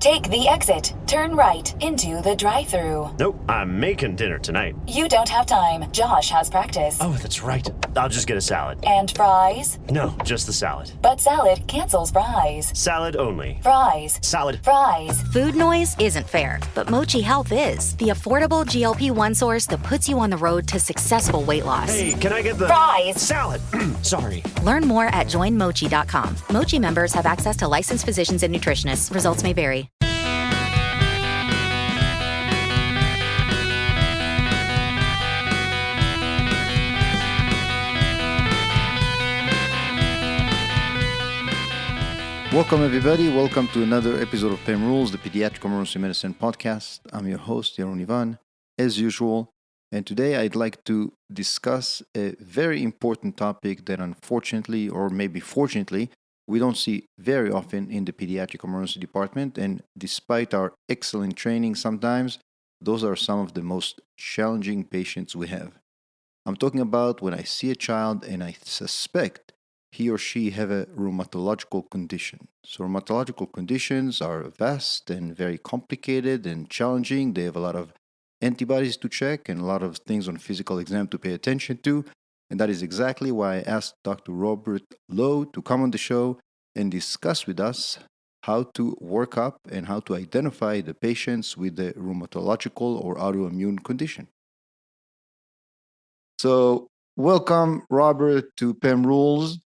Take the exit. Turn right into the drive-thru. Nope, I'm making dinner tonight. You don't have time. Josh has practice. Oh, that's right. I'll just get a salad. And fries? No, just the salad. But salad cancels fries. Salad only. Fries. Salad. Fries. Food noise isn't fair, but Mochi Health is. The affordable GLP-1 source that puts you on the road to successful weight loss. Hey, can I get the... Fries. Salad. Sorry. Learn more at joinmochi.com. Mochi members have access to licensed physicians and nutritionists. Results may vary. Welcome, everybody. Welcome to another episode of PEM Rules, the Pediatric Emergency Medicine podcast. I'm your host, Yaron Ivan, as usual. And today I'd like to discuss a very important topic that unfortunately, or maybe fortunately, we don't see very often in the Pediatric Emergency Department. And despite our excellent training sometimes, those are some of the most challenging patients we have. I'm talking about when I see a child and I suspect he or she have a rheumatological condition. So rheumatological conditions are vast and very complicated and challenging. They have a lot of antibodies to check and a lot of things on physical exam to pay attention to. And that is exactly why I asked Dr. Robert Lowe to come on the show and discuss with us how to work up and how to identify the patients with the rheumatological or autoimmune condition. So welcome, Robert, to PEM Rules.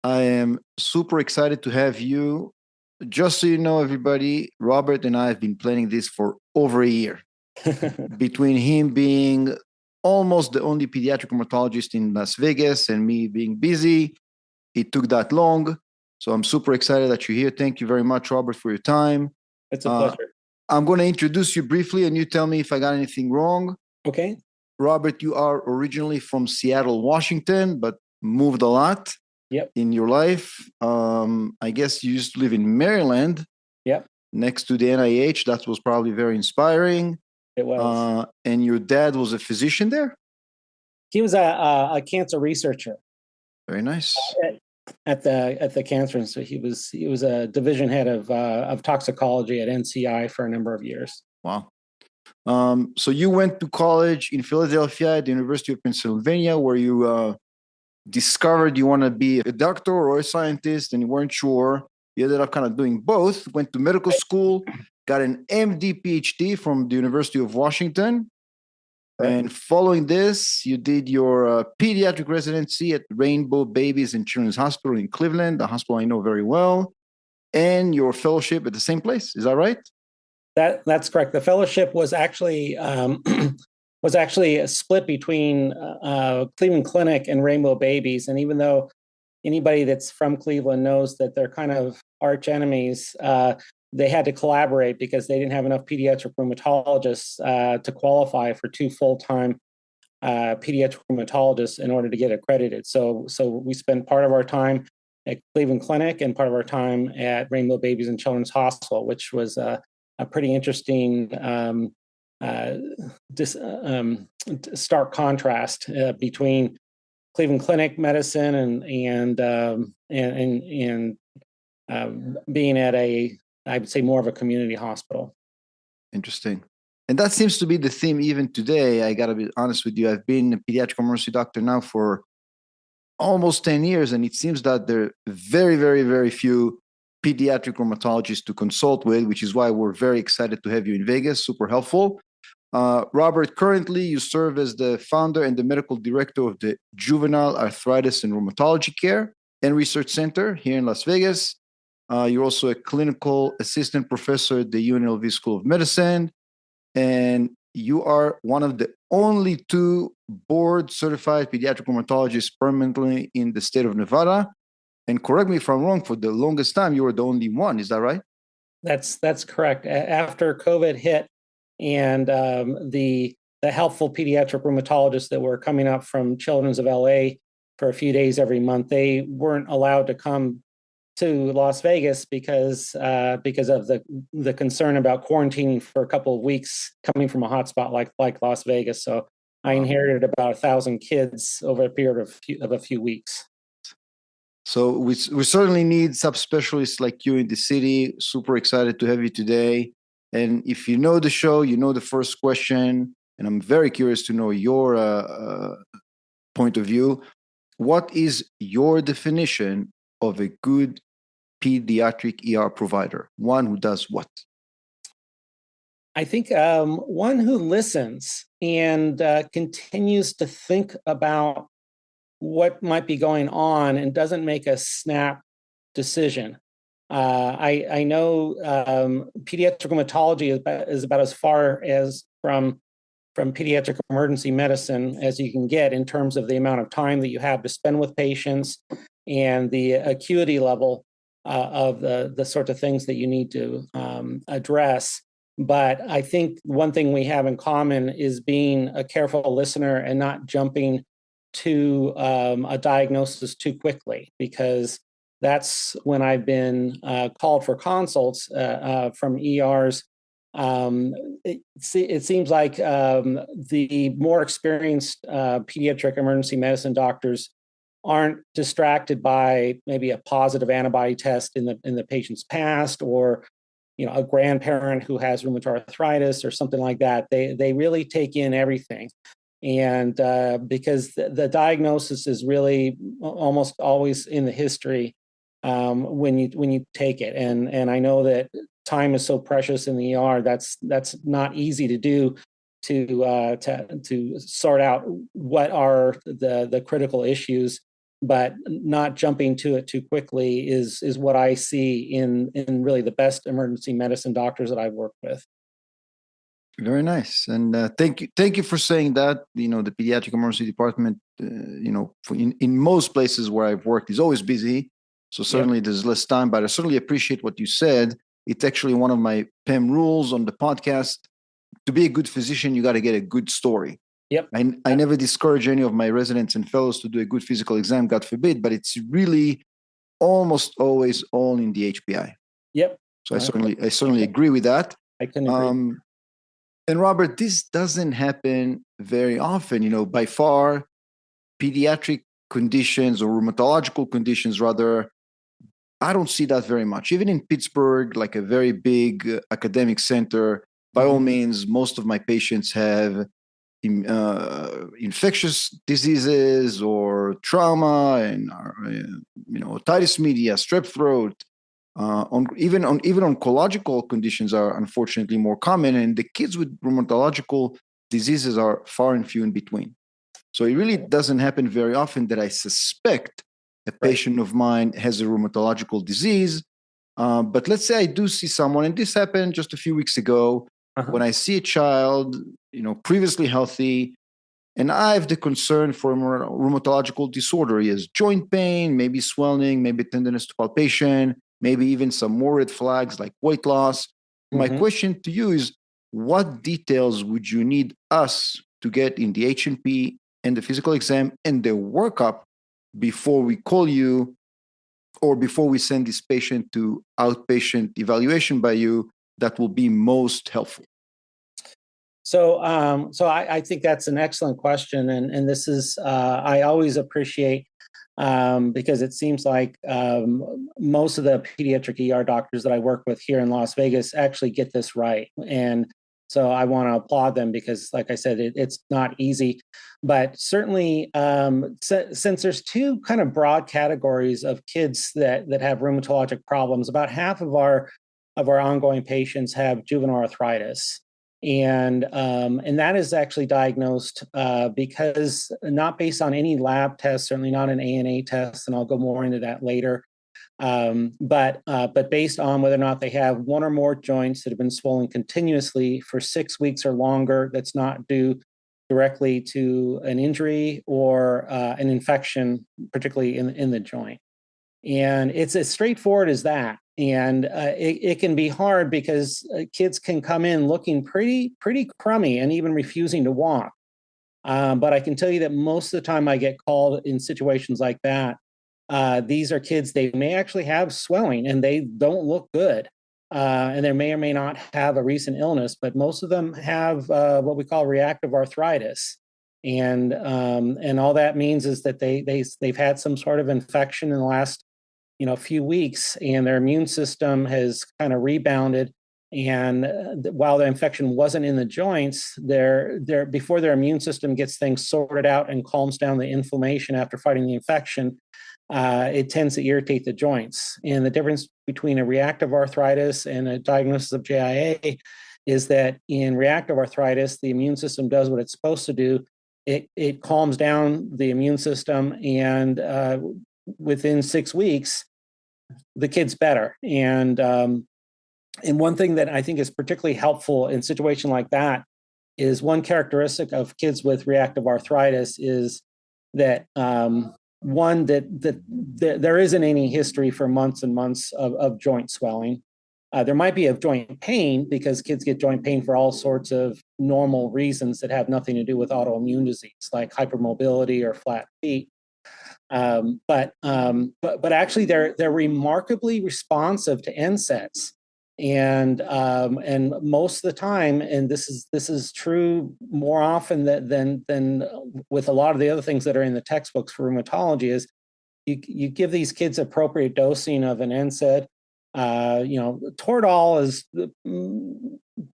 I am super excited to have you. Just so you know, everybody, Robert and I have been planning this for over a year. Between him being almost the only pediatric rheumatologist in Las Vegas and me being busy, it took that long. So I'm super excited that you're here. Thank you very much, Robert, for your time. It's a pleasure. I'm going to introduce you briefly and you tell me if I got anything wrong. Okay. Robert, you are originally from Seattle, Washington, but moved a lot. Yep. In your life. I guess you used to live in Maryland. Yep. Next to the NIH. That was probably very inspiring. It was. And your dad was a physician there? He was a cancer researcher. Very nice. At the cancer institute. He was a division head of toxicology at NCI for a number of years. Wow. So you went to college in Philadelphia at the University of Pennsylvania, where you discovered you want to be a doctor or a scientist and you weren't sure. You ended up kind of doing both, went to medical school, got an MD PhD from the University of Washington. Right. And following this, you did your pediatric residency at Rainbow Babies and Children's Hospital in Cleveland, a hospital I know very well, and your fellowship at the same place. Is that right? That's correct. The fellowship was actually a split between Cleveland Clinic and Rainbow Babies. And even though anybody that's from Cleveland knows that they're kind of arch enemies, they had to collaborate because they didn't have enough pediatric rheumatologists to qualify for two full-time pediatric rheumatologists in order to get accredited. So we spent part of our time at Cleveland Clinic and part of our time at Rainbow Babies and Children's Hospital, which was a pretty interesting stark contrast between Cleveland Clinic medicine and being at I would say more of a community hospital. Interesting. And that seems to be the theme even today. I got to be honest with you. I've been a pediatric emergency doctor now for almost 10 years, and it seems that there are very, very, very few pediatric rheumatologists to consult with, which is why we're very excited to have you in Vegas. Super helpful. Robert, currently you serve as the founder and the medical director of the Juvenile Arthritis and Rheumatology Care and Research Center here in Las Vegas. You're also a clinical assistant professor at the UNLV School of Medicine, and you are one of the only two board-certified pediatric rheumatologists permanently in the state of Nevada. And correct me if I'm wrong, for the longest time, you were the only one. Is that right? That's correct. After COVID hit, and the helpful pediatric rheumatologists that were coming up from Children's of LA for a few days every month, they weren't allowed to come to Las Vegas because of the concern about quarantining for a couple of weeks coming from a hotspot like Las Vegas. So I inherited about 1,000 kids over a period of a few weeks. So we certainly need subspecialists like you in the city. Super excited to have you today. And if you know the show, you know the first question, and I'm very curious to know your point of view. What is your definition of a good pediatric ER provider? One who does what? I think one who listens and continues to think about what might be going on and doesn't make a snap decision. I know pediatric rheumatology is about as far as from pediatric emergency medicine as you can get in terms of the amount of time that you have to spend with patients and the acuity level of the sort of things that you need to address. But I think one thing we have in common is being a careful listener and not jumping to a diagnosis too quickly, because that's when I've been called for consults from ERs. It seems like the more experienced pediatric emergency medicine doctors aren't distracted by maybe a positive antibody test in the patient's past, or a grandparent who has rheumatoid arthritis or something like that. They really take in everything. And because the diagnosis is really almost always in the history when you take it, and I know that time is so precious in the ER. That's not easy to do, to sort out what are the critical issues, but not jumping to it too quickly is what I see in really the best emergency medicine doctors that I've worked with. Very nice, and thank you for saying that. The pediatric emergency department, in most places where I've worked, is always busy. So certainly there's less time, but I certainly appreciate what you said. It's actually one of my PEM rules on the podcast. To be a good physician, you got to get a good story. Yep. I never discourage any of my residents and fellows to do a good physical exam, God forbid, but it's really almost always all in the HPI. Yep. So I certainly agree with that. I couldn't agree. And Robert, this doesn't happen very often. By far, pediatric conditions or rheumatological conditions, rather, I don't see that very much. Even in Pittsburgh, like a very big academic center, by all means, most of my patients have infectious diseases or trauma and otitis media, strep throat. Even oncological conditions are unfortunately more common, and the kids with rheumatological diseases are far and few in between. So it really doesn't happen very often that I suspect a patient of mine has a rheumatological disease. But let's say I do see someone, and this happened just a few weeks ago, when I see a child, previously healthy, and I have the concern for a rheumatological disorder. He has joint pain, maybe swelling, maybe tenderness to palpation, maybe even some more red flags like weight loss. My question to you is, what details would you need us to get in the H&P and the physical exam and the workup before we call you or before we send this patient to outpatient evaluation by you that will be most helpful? So I think that's an excellent question, and this is I always appreciate because it seems like most of the pediatric ER doctors that I work with here in Las Vegas actually get this right, and so I want to applaud them because, like I said, it's not easy, but certainly since there's two kind of broad categories of kids that have rheumatologic problems, about half of our ongoing patients have juvenile arthritis. And that is actually diagnosed because not based on any lab tests, certainly not an ANA test, and I'll go more into that later. But based on whether or not they have one or more joints that have been swollen continuously for 6 weeks or longer, that's not due directly to an injury or an infection, particularly in the joint. And it's as straightforward as that. And it can be hard because kids can come in looking pretty crummy and even refusing to walk. But I can tell you that most of the time I get called in situations like that. These are kids, they may actually have swelling and they don't look good. And they may or may not have a recent illness, but most of them have what we call reactive arthritis. And all that means is that they've had some sort of infection in the last few weeks, and their immune system has kind of rebounded. And while the infection wasn't in the joints, before their immune system gets things sorted out and calms down the inflammation after fighting the infection, it tends to irritate the joints. And the difference between a reactive arthritis and a diagnosis of JIA is that in reactive arthritis, the immune system does what it's supposed to do. It calms down the immune system, and within 6 weeks, the kid's better. And one thing that I think is particularly helpful in a situation like that is one characteristic of kids with reactive arthritis is that that there isn't any history for months and months of joint swelling. There might be of joint pain because kids get joint pain for all sorts of normal reasons that have nothing to do with autoimmune disease, like hypermobility or flat feet. But actually, they're remarkably responsive to NSAIDs. And most of the time, and this is true more often than with a lot of the other things that are in the textbooks for rheumatology, is you give these kids appropriate dosing of an NSAID. Toradol is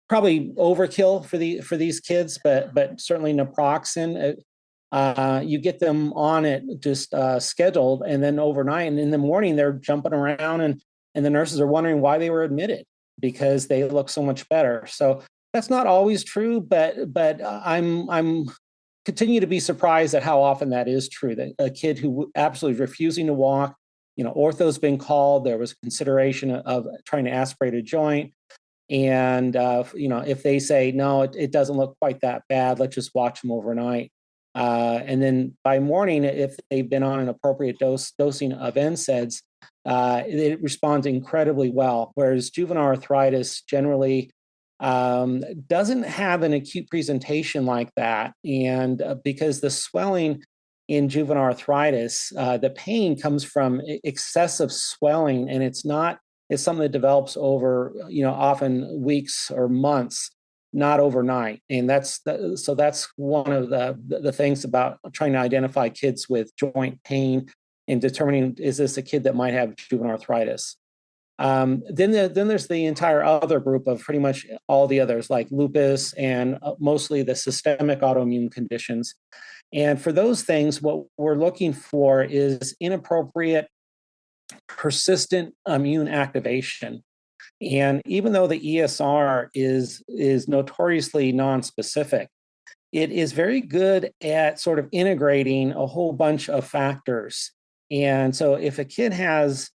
probably overkill for these kids, but certainly naproxen. You get them on it just scheduled, and then overnight, and in the morning they're jumping around, and the nurses are wondering why they were admitted, because they look so much better. So that's not always true, but I'm continue to be surprised at how often that is true. That a kid who absolutely is refusing to walk, ortho's been called, there was consideration of trying to aspirate a joint, and if they say no, it doesn't look quite that bad, let's just watch them overnight. And then by morning, if they've been on an appropriate dosing of NSAIDs, it responds incredibly well. Whereas juvenile arthritis generally doesn't have an acute presentation like that. And because the swelling in juvenile arthritis, the pain comes from excessive swelling, and it's something that develops over, often weeks or months, not overnight. And that's one of the things about trying to identify kids with joint pain and determining, is this a kid that might have juvenile arthritis? Then there's the entire other group of pretty much all the others, like lupus and mostly the systemic autoimmune conditions. And for those things, what we're looking for is inappropriate, persistent immune activation. And even though the ESR is notoriously nonspecific, it is very good at sort of integrating a whole bunch of factors. And so if a kid has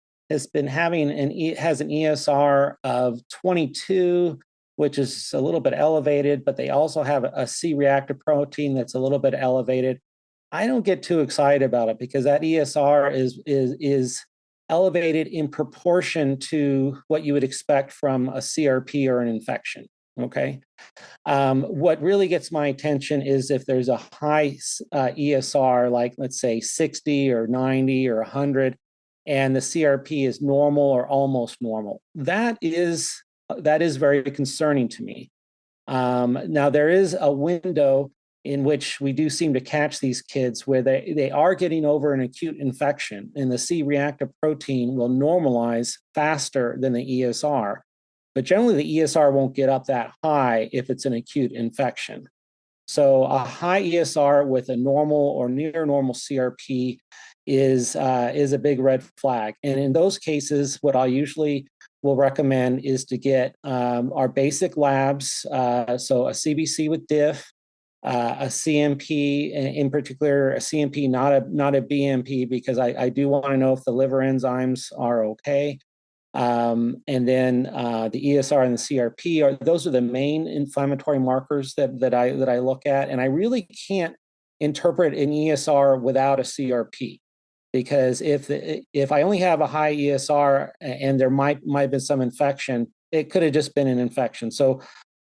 been having an ESR of 22, which is a little bit elevated, but they also have a C-reactive protein that's a little bit elevated, I don't get too excited about it, because that ESR is elevated in proportion to what you would expect from a CRP or an infection. Okay. What really gets my attention is if there's a high ESR, like let's say 60 or 90 or 100, and the CRP is normal or almost normal. That is very concerning to me. Now, there is a window in which we do seem to catch these kids where they are getting over an acute infection, and the C-reactive protein will normalize faster than the ESR. But generally, the ESR won't get up that high if it's an acute infection. So a high ESR with a normal or near normal CRP is a big red flag. And in those cases, what I usually will recommend is to get our basic labs, so a CBC with diff, a CMP, in particular a CMP, not a BMP, because I do want to know if the liver enzymes are okay. And then the ESR and the CRP those are the main inflammatory markers that I look at. And I really can't interpret an ESR without a CRP, because if I only have a high ESR and there might have been some infection, it could have just been an infection. So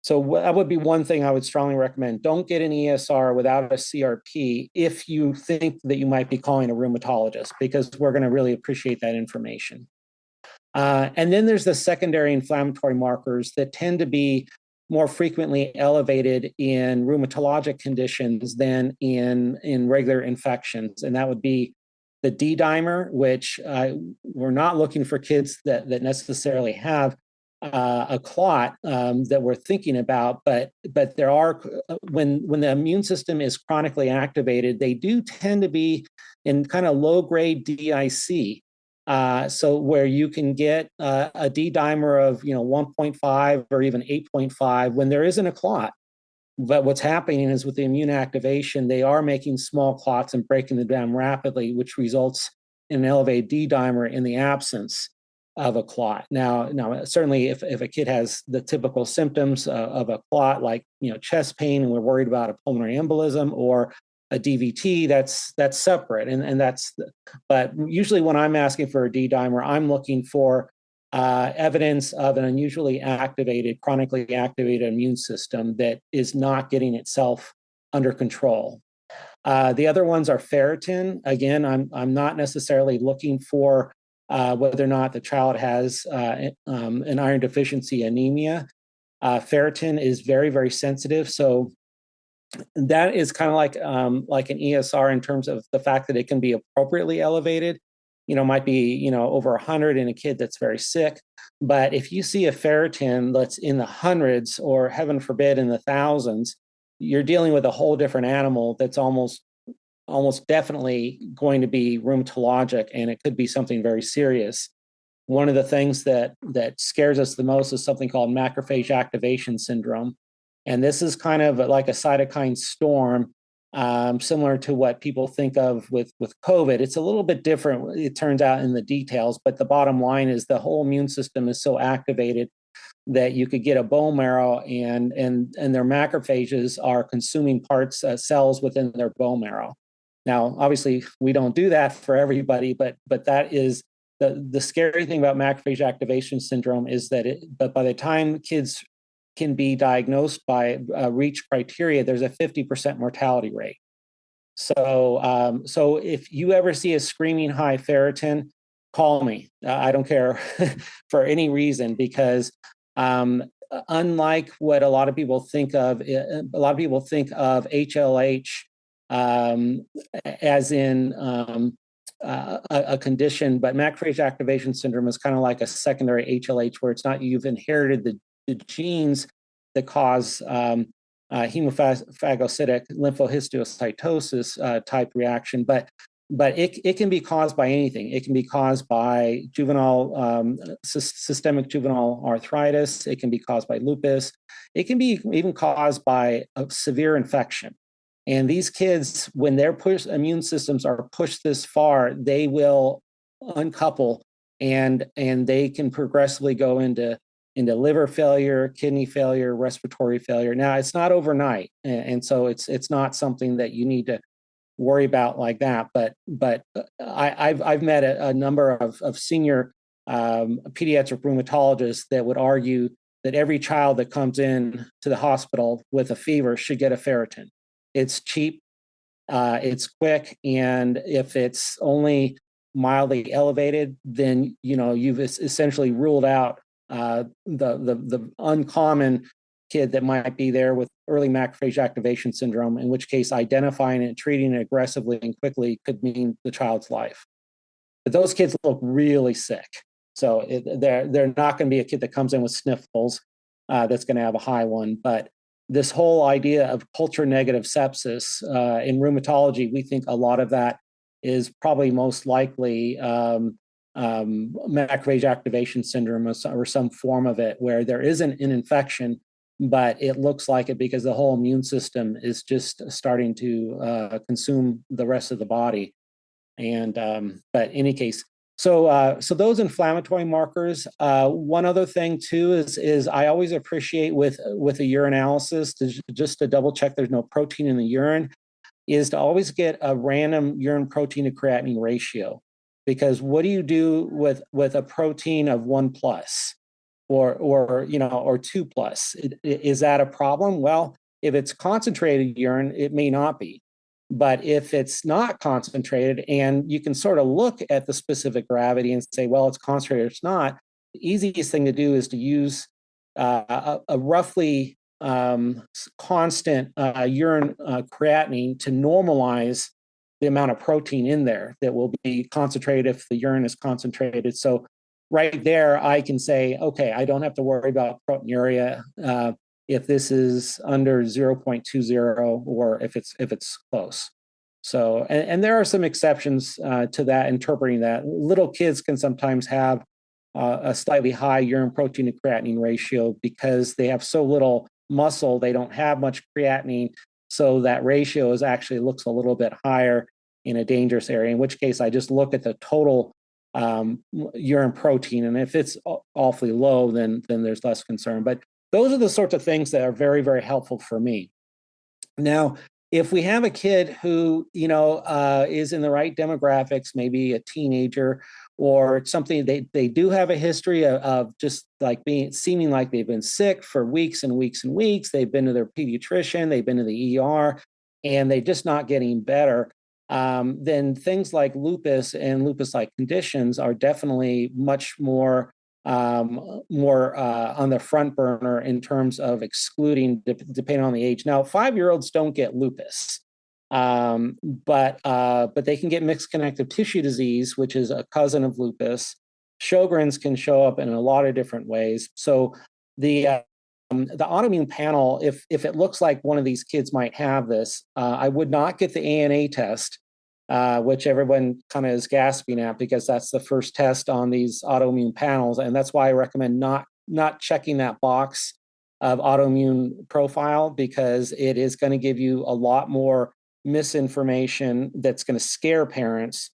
that would be one thing I would strongly recommend. Don't get an ESR without a CRP if you think that you might be calling a rheumatologist, because we're going to really appreciate that information. And then there's the secondary inflammatory markers that tend to be more frequently elevated in rheumatologic conditions than in regular infections. And that would be the D dimer, which we're not looking for kids that necessarily have a clot that we're thinking about, but there are, when the immune system is chronically activated, they do tend to be in kind of low grade DIC. So where you can get a D dimer of 1.5 or even 8.5 when there isn't a clot. But what's happening is with the immune activation, they are making small clots and breaking them down rapidly, which results in an elevated D dimer in the absence of a clot. Now, certainly if a kid has the typical symptoms of a clot, like chest pain, and we're worried about a pulmonary embolism or a DVT, that's separate, and but usually when I'm asking for a D dimer, I'm looking for evidence of an unusually activated, chronically activated immune system that is not getting itself under control. The other ones are ferritin. Again, I'm not necessarily looking for whether or not the child has an iron deficiency anemia. Ferritin is very, very sensitive. So that is kind of like an ESR in terms of the fact that it can be appropriately elevated. Might be, over 100 in a kid that's very sick. But if you see a ferritin that's in the hundreds, or heaven forbid in the thousands, you're dealing with a whole different animal that's almost definitely going to be rheumatologic, and it could be something very serious. One of the things that scares us the most is something called macrophage activation syndrome. And this is kind of like a cytokine storm, similar to what people think of with COVID. It's a little bit different, it turns out, in the details, but the bottom line is the whole immune system is so activated that you could get a bone marrow and their macrophages are consuming cells within their bone marrow. Now, obviously, we don't do that for everybody, but that is the scary thing about macrophage activation syndrome, is that but by the time kids can be diagnosed by REACH criteria, there's a 50% mortality rate. So, so if you ever see a screaming high ferritin, call me. I don't care for any reason, because unlike what a lot of people think of, HLH as in a condition, but macrophage activation syndrome is kind of like a secondary HLH, where it's not you've inherited the genes that cause hemophagocytic lymphohistiocytosis type reaction, but it can be caused by anything. It can be caused by systemic juvenile arthritis. It can be caused by lupus. It can be even caused by a severe infection. And these kids, when their immune systems are pushed this far, they will uncouple, and they can progressively go into liver failure, kidney failure, respiratory failure. Now, it's not overnight, and so it's not something that you need to worry about like that. But I've met a number of senior pediatric rheumatologists that would argue that every child that comes in to the hospital with a fever should get a ferritin. It's cheap, it's quick, and if it's only mildly elevated, then you've essentially ruled out the uncommon kid that might be there with early macrophage activation syndrome, in which case identifying it, treating it aggressively and quickly could mean the child's life. But those kids look really sick. So they're not going to be a kid that comes in with sniffles that's going to have a high one. But this whole idea of culture negative sepsis in rheumatology, we think a lot of that is probably most likely macrophage activation syndrome or some form of it, where there isn't an infection, but it looks like it because the whole immune system is just starting to consume the rest of the body. And but in any case, so those inflammatory markers. One other thing too is I always appreciate with a urinalysis just to double check there's no protein in the urine, is to always get a random urine protein to creatinine ratio. Because what do you do with a protein of 1+ or 2+? Is that a problem? Well, if it's concentrated urine, it may not be. But if it's not concentrated, and you can sort of look at the specific gravity and say, well, it's concentrated, it's not, the easiest thing to do is to use a roughly constant urine creatinine to normalize the amount of protein in there that will be concentrated if the urine is concentrated. So right there, I can say, okay, I don't have to worry about proteinuria if this is under 0.20 or if it's close. So, and there are some exceptions to that, interpreting that. Little kids can sometimes have a slightly high urine protein to creatinine ratio because they have so little muscle, they don't have much creatinine. So that ratio actually looks a little bit higher in a dangerous area, in which case I just look at the total urine protein. And if it's awfully low, then there's less concern. But those are the sorts of things that are very, very helpful for me. Now, if we have a kid who, is in the right demographics, maybe a teenager or something, they do have a history of just like seeming like they've been sick for weeks and weeks and weeks. They've been to their pediatrician, they've been to the ER, and they're just not getting better. Then things like lupus and lupus-like conditions are definitely much more on the front burner in terms of excluding, depending on the age. Now, 5-year-olds don't get lupus, but they can get mixed connective tissue disease, which is a cousin of lupus. Sjogren's can show up in a lot of different ways. So the autoimmune panel, if it looks like one of these kids might have this, I would not get the ANA test, which everyone kind of is gasping at because that's the first test on these autoimmune panels. And that's why I recommend not checking that box of autoimmune profile, because it is going to give you a lot more misinformation that's going to scare parents.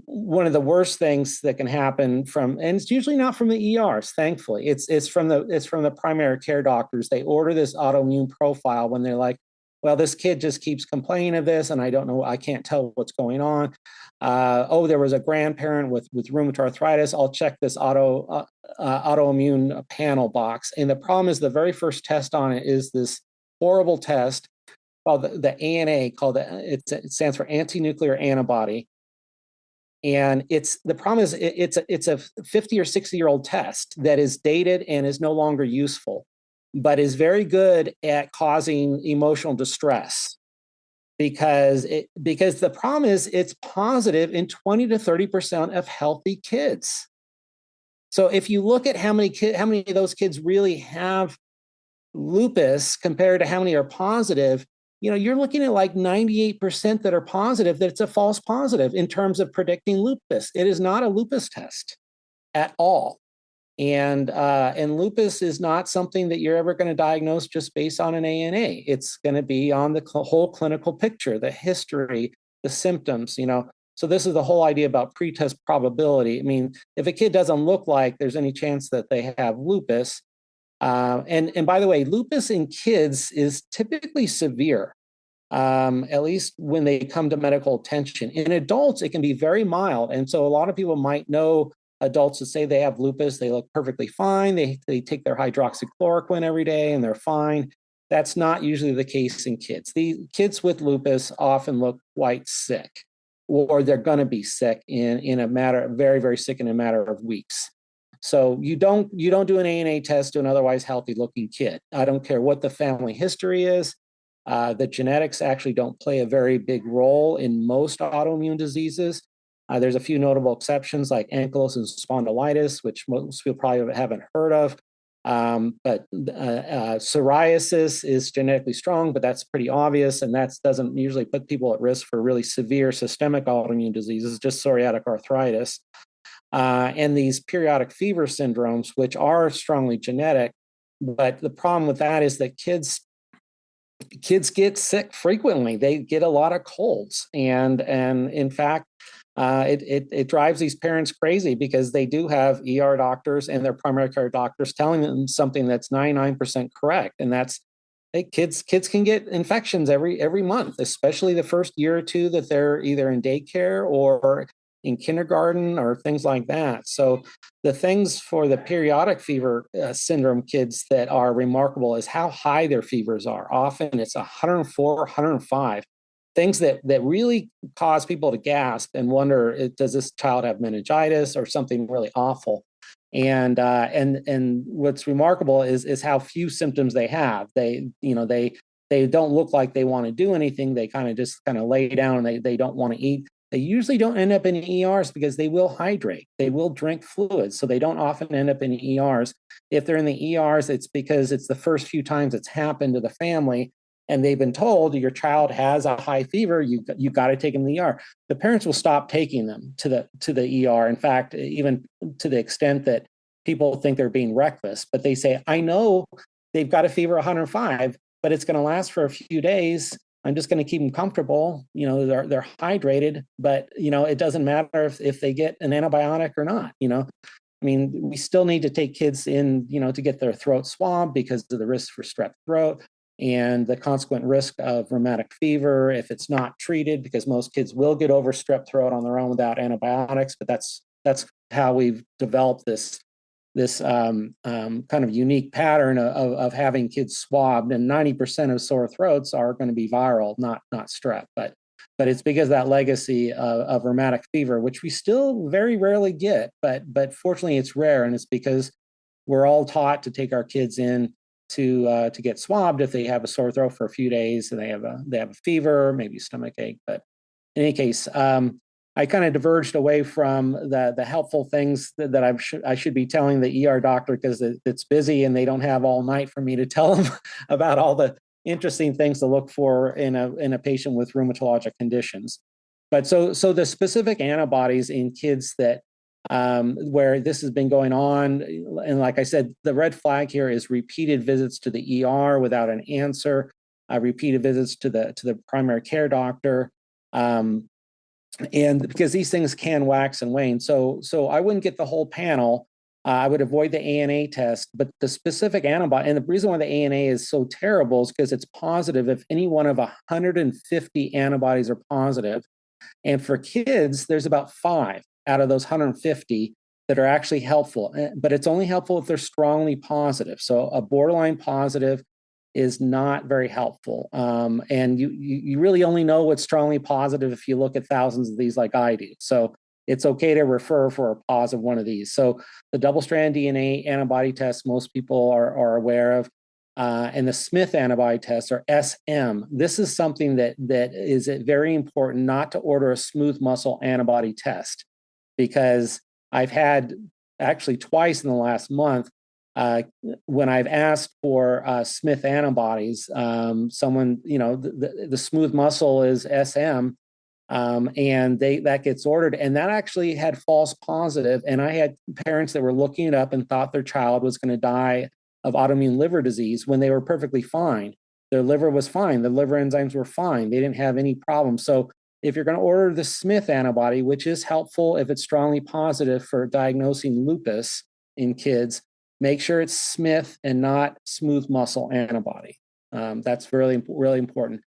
One of the worst things that can happen and it's usually not from the ERs, thankfully, it's from the primary care doctors. They order this autoimmune profile when they're like, well, this kid just keeps complaining of this, and I don't know, I can't tell what's going on. There was a grandparent with rheumatoid arthritis. I'll check this autoimmune panel box. And the problem is the very first test on it is this horrible test called the ANA, it stands for anti-nuclear antibody. And the problem is it's a 50 or 60-year-old test that is dated and is no longer useful, but is very good at causing emotional distress because the problem is it's positive in 20 to 30% of healthy kids. So if you look at how many of those kids really have lupus compared to how many are positive, you're looking at like 98% that are positive, that it's a false positive in terms of predicting lupus. It is not a lupus test at all. And lupus is not something that you're ever going to diagnose just based on an ANA. It's going to be on the whole clinical picture, the history, the symptoms, So this is the whole idea about pretest probability. I mean, if a kid doesn't look like there's any chance that they have lupus, and by the way, lupus in kids is typically severe, at least when they come to medical attention. In adults, it can be very mild. And so a lot of people might know adults that say they have lupus, they look perfectly fine. They take their hydroxychloroquine every day and they're fine. That's not usually the case in kids. The kids with lupus often look quite sick, or they're going to be sick very, very sick in a matter of weeks. So you don't do an ANA test to an otherwise healthy looking kid. I don't care what the family history is. The genetics actually don't play a very big role in most autoimmune diseases. There's a few notable exceptions like ankylosing spondylitis, which most people probably haven't heard of. But psoriasis is genetically strong, but that's pretty obvious. And that doesn't usually put people at risk for really severe systemic autoimmune diseases, just psoriatic arthritis. And these periodic fever syndromes, which are strongly genetic. But the problem with that is that kids get sick frequently. They get a lot of colds. And in fact, it drives these parents crazy because they do have ER doctors and their primary care doctors telling them something that's 99% correct. And that's, hey, kids can get infections every month, especially the first year or two that they're either in daycare or in kindergarten or things like that. So the things for the periodic fever syndrome kids that are remarkable is how high their fevers are. Often it's 104, 105. Things that really cause people to gasp and wonder, does this child have meningitis or something really awful? And what's remarkable is how few symptoms they have. They don't look like they want to do anything. They just lay down and they don't want to eat. They usually don't end up in ERs because they will hydrate. They will drink fluids. So they don't often end up in ERs. If they're in the ERs, it's because it's the first few times it's happened to the family and they've been told your child has a high fever, you got to take them to the ER. The parents will stop taking them to the ER. In fact, even to the extent that people think they're being reckless, but they say, I know they've got a fever 105, but it's going to last for a few days. I'm just going to keep them comfortable. They're hydrated, but it doesn't matter if they get an antibiotic or not. We still need to take kids in, to get their throat swabbed because of the risk for strep throat and the consequent risk of rheumatic fever if it's not treated, because most kids will get over strep throat on their own without antibiotics. But that's how we've developed this kind of unique pattern of having kids swabbed, and 90% of sore throats are going to be viral, not strep. But it's because of that legacy of rheumatic fever, which we still very rarely get, but fortunately it's rare, and it's because we're all taught to take our kids in to get swabbed if they have a sore throat for a few days and they have a fever, maybe stomach ache. But in any case, I kind of diverged away from the helpful things that I should be telling the ER doctor because it's busy and they don't have all night for me to tell them about all the interesting things to look for in a patient with rheumatologic conditions. But so the specific antibodies in kids that where this has been going on, and like I said, the red flag here is repeated visits to the ER without an answer, repeated visits to the primary care doctor. And because these things can wax and wane. So I wouldn't get the whole panel. I would avoid the ANA test, but the specific antibody, and the reason why the ANA is so terrible is because it's positive if any one of 150 antibodies are positive. And for kids, there's about 5 out of those 150 that are actually helpful, but it's only helpful if they're strongly positive. So a borderline positive is not very helpful. And you really only know what's strongly positive if you look at thousands of these like I do. So it's okay to refer for a positive one of these. So the double-strand DNA antibody test most people are aware of, and the Smith antibody test, or SM. This is something that is very important not to order a smooth muscle antibody test, because I've had actually twice in the last month when I've asked for Smith antibodies, someone, the smooth muscle is SM, and that gets ordered, and that actually had false positive. And I had parents that were looking it up and thought their child was going to die of autoimmune liver disease when they were perfectly fine. Their liver was fine. The liver enzymes were fine. They didn't have any problems. So if you're going to order the Smith antibody, which is helpful if it's strongly positive for diagnosing lupus in kids, make sure it's Smith and not smooth muscle antibody. That's really, really important.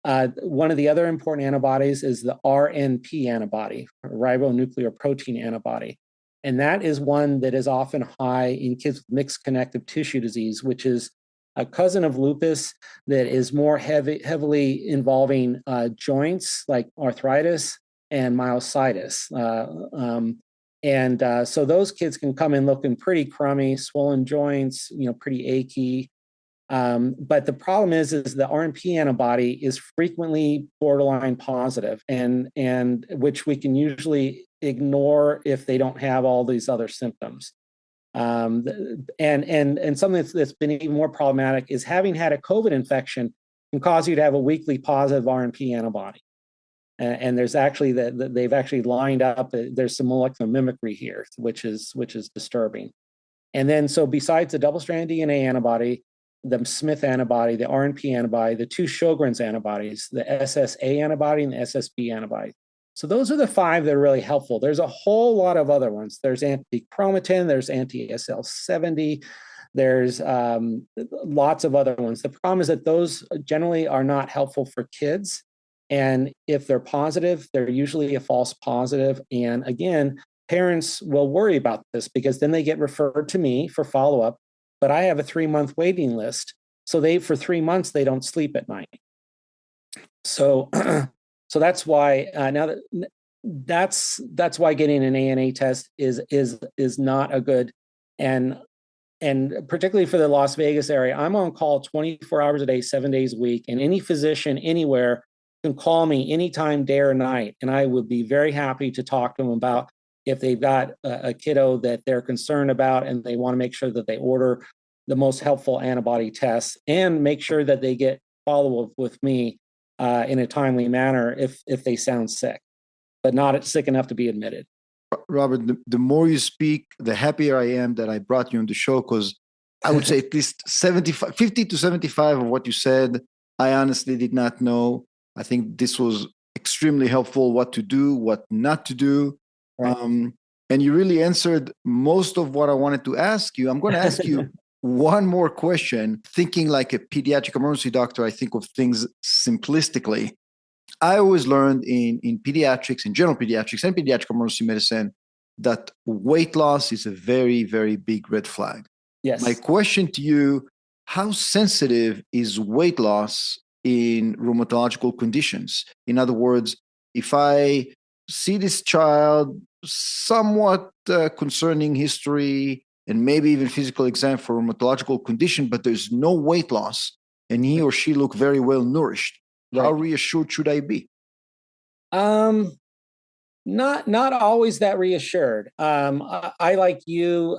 One of the other important antibodies is the RNP antibody, ribonucleoprotein antibody. And that is one that is often high in kids with mixed connective tissue disease, which is a cousin of lupus that is more heavily involving joints like arthritis and myositis. So those kids can come in looking pretty crummy, swollen joints, pretty achy. But the problem is the RNP antibody is frequently borderline positive, and which we can usually ignore if they don't have all these other symptoms. And something that's been even more problematic is having had a COVID infection can cause you to have a weakly positive RNP antibody. And there's actually they've actually lined up. There's some molecular mimicry here, which is disturbing. And then so besides the double-strand DNA antibody, the Smith antibody, the RNP antibody, the 2 Sjogren's antibodies, the SSA antibody and the SSB antibody. So those are the 5 that are really helpful. There's a whole lot of other ones. There's anti-chromatin, there's anti-SL70, there's lots of other ones. The problem is that those generally are not helpful for kids. And if they're positive, they're usually a false positive. And again, parents will worry about this because then they get referred to me for follow-up. But I have a 3-month waiting list. So for 3 months, they don't sleep at night. So that's why that's why getting an ANA test is not a good and particularly for the Las Vegas area, I'm on call 24 hours a day, 7 days a week, and any physician anywhere can call me anytime, day or night, and I would be very happy to talk to them about if they've got a kiddo that they're concerned about and they want to make sure that they order the most helpful antibody tests and make sure that they get follow-up with me in a timely manner if they sound sick, but not sick enough to be admitted. Robert, the more you speak, the happier I am that I brought you on the show, because I would say at least 50 to 75 of what you said, I honestly did not know. I think this was extremely helpful, what to do, what not to do. Right. And you really answered most of what I wanted to ask you. I'm going to ask you one more question. Thinking like a pediatric emergency doctor, I think of things simplistically. I always learned in pediatrics, in general pediatrics and pediatric emergency medicine, that weight loss is a very, very big red flag. Yes. My question to you, how sensitive is weight loss in rheumatological conditions? In other words, if I see this child, somewhat concerning history and maybe even physical exam for rheumatological condition, but there's no weight loss and he or she look very well nourished, Right. how reassured should I be? Not always that reassured. I like you,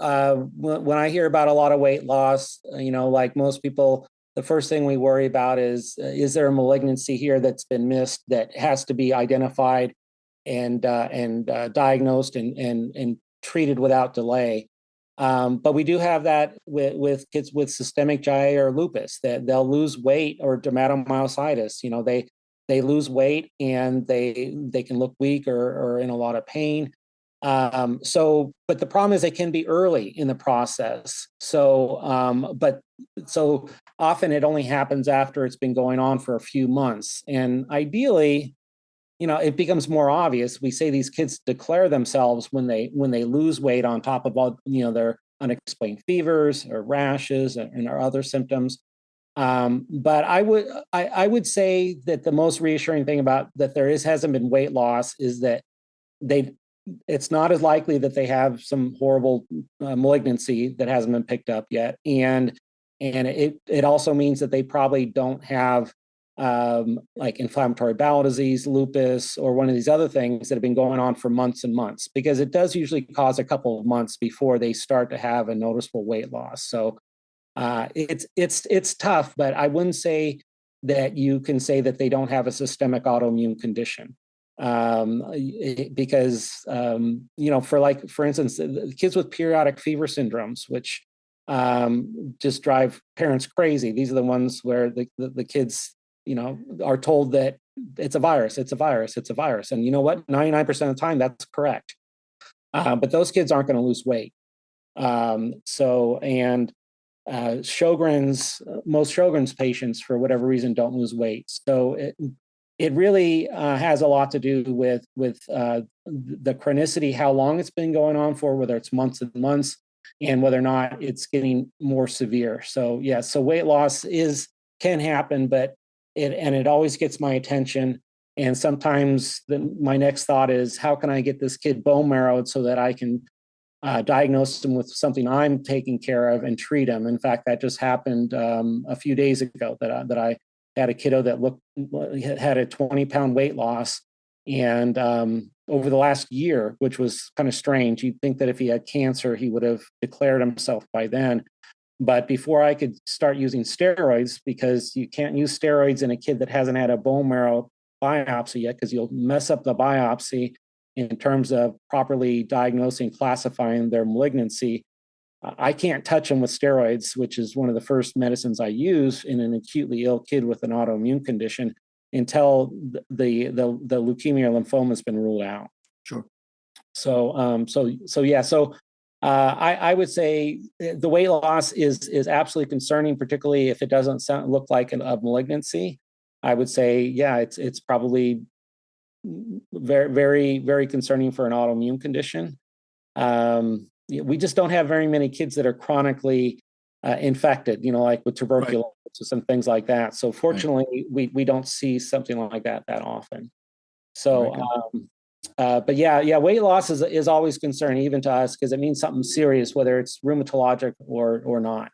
when I hear about a lot of weight loss, like most people, the first thing we worry about is there a malignancy here that's been missed that has to be identified and diagnosed and treated without delay. But we do have that with kids with systemic JIA or lupus, that they'll lose weight, or dermatomyositis. They lose weight and they can look weak or in a lot of pain. But the problem is they can be early in the process. So often it only happens after it's been going on for a few months. And ideally, it becomes more obvious. We say these kids declare themselves when they lose weight on top of all, their unexplained fevers or rashes and our other symptoms. But I would say that the most reassuring thing about that hasn't been weight loss is that it's not as likely that they have some horrible malignancy that hasn't been picked up yet, and it also means that they probably don't have like inflammatory bowel disease, lupus, or one of these other things that have been going on for months and months, because it does usually cause a couple of months before they start to have a noticeable weight loss. So it's tough, but I wouldn't say that you can say that they don't have a systemic autoimmune condition, because for instance, kids with periodic fever syndromes, which just drive parents crazy. These are the ones where the kids are told that it's a virus, and you know what? 99% of the time that's correct, but those kids aren't going to lose weight. Most Sjogren's patients, for whatever reason, don't lose weight. So it really has a lot to do with the chronicity, how long it's been going on for, whether it's months and months, and whether or not it's getting more severe. So so weight loss can happen, but it always gets my attention. And sometimes my next thought is, how can I get this kid bone marrowed so that I can diagnose them with something I'm taking care of and treat them. In fact, that just happened a few days ago that I had a kiddo that had a 20-pound weight loss, and over the last year, which was kind of strange. You'd think that if he had cancer, he would have declared himself by then. But before I could start using steroids, because you can't use steroids in a kid that hasn't had a bone marrow biopsy yet, because you'll mess up the biopsy in terms of properly diagnosing, classifying their malignancy. I can't touch them with steroids, which is one of the first medicines I use in an acutely ill kid with an autoimmune condition, until the leukemia or lymphoma has been ruled out. Sure. I would say the weight loss is absolutely concerning, particularly if it doesn't look like a malignancy. I would say, it's probably very, very, very concerning for an autoimmune condition. We just don't have very many kids that are chronically infected, like with tuberculosis and things like that. So fortunately, we don't see something like that often. So But yeah, weight loss is always concerning, even to us, because it means something serious, whether it's rheumatologic or not.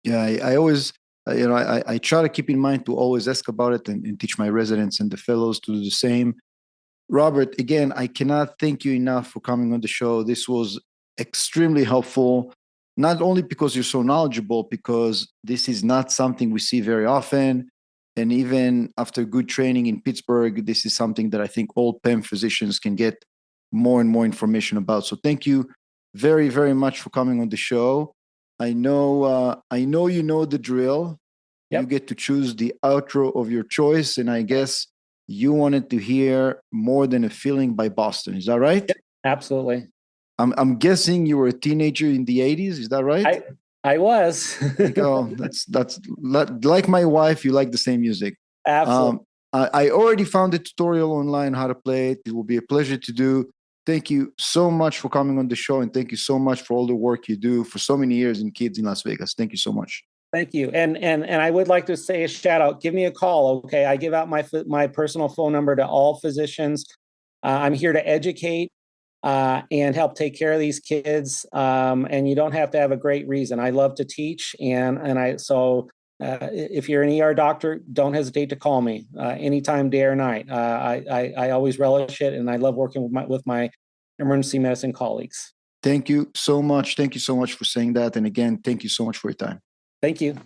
Yeah, I always, I try to keep in mind to always ask about it and teach my residents and the fellows to do the same. Robert, again, I cannot thank you enough for coming on the show. This was extremely helpful, not only because you're so knowledgeable, because this is not something we see very often. And even after good training in Pittsburgh, this is something that I think all PEM physicians can get more and more information about. So thank you very, very much for coming on the show. I know you know the drill. You Yep, get to choose the outro of your choice, and I guess you wanted to hear More Than a Feeling by Boston. Is that right? absolutely. I'm guessing you were a teenager in the 80s. Is that right? I was. There you go. That's like my wife. You like the same music. Absolutely. Um, I already found a tutorial online how to play it. It will be a pleasure to do. Thank you so much for coming on the show, and thank you so much for all the work you do for so many years in kids in Las Vegas. Thank you so much. Thank you. And I would like to say a shout out. Give me a call, okay? I give out my personal phone number to all physicians. I'm here to educate and help take care of these kids. And you don't have to have a great reason. I love to teach, if you're an ER doctor, don't hesitate to call me anytime, day or night. I always relish it, and I love working with my emergency medicine colleagues. Thank you so much. Thank you so much for saying that. And again, thank you so much for your time. Thank you.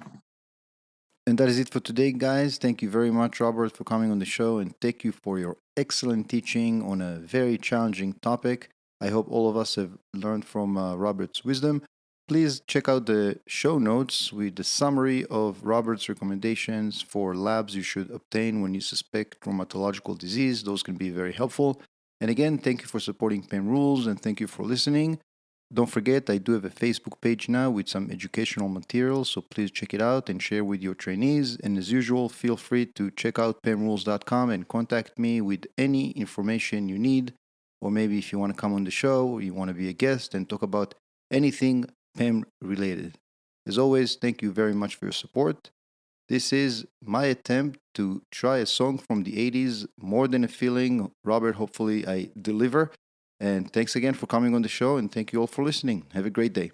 And that is it for today, guys. Thank you very much, Robert, for coming on the show. And thank you for your excellent teaching on a very challenging topic. I hope all of us have learned from Robert's wisdom. Please check out the show notes with the summary of Robert's recommendations for labs you should obtain when you suspect rheumatological disease. Those can be very helpful. And again, thank you for supporting PEM Rules, and thank you for listening. Don't forget, I do have a Facebook page now with some educational materials, so please check it out and share with your trainees. And as usual, feel free to check out pemrules.com and contact me with any information you need, or maybe if you want to come on the show, or you want to be a guest and talk about anything PEM related. As always, thank you very much for your support. This is my attempt to try a song from the 80s, More Than a Feeling. Robert, hopefully I deliver. And thanks again for coming on the show, and thank you all for listening. Have a great day.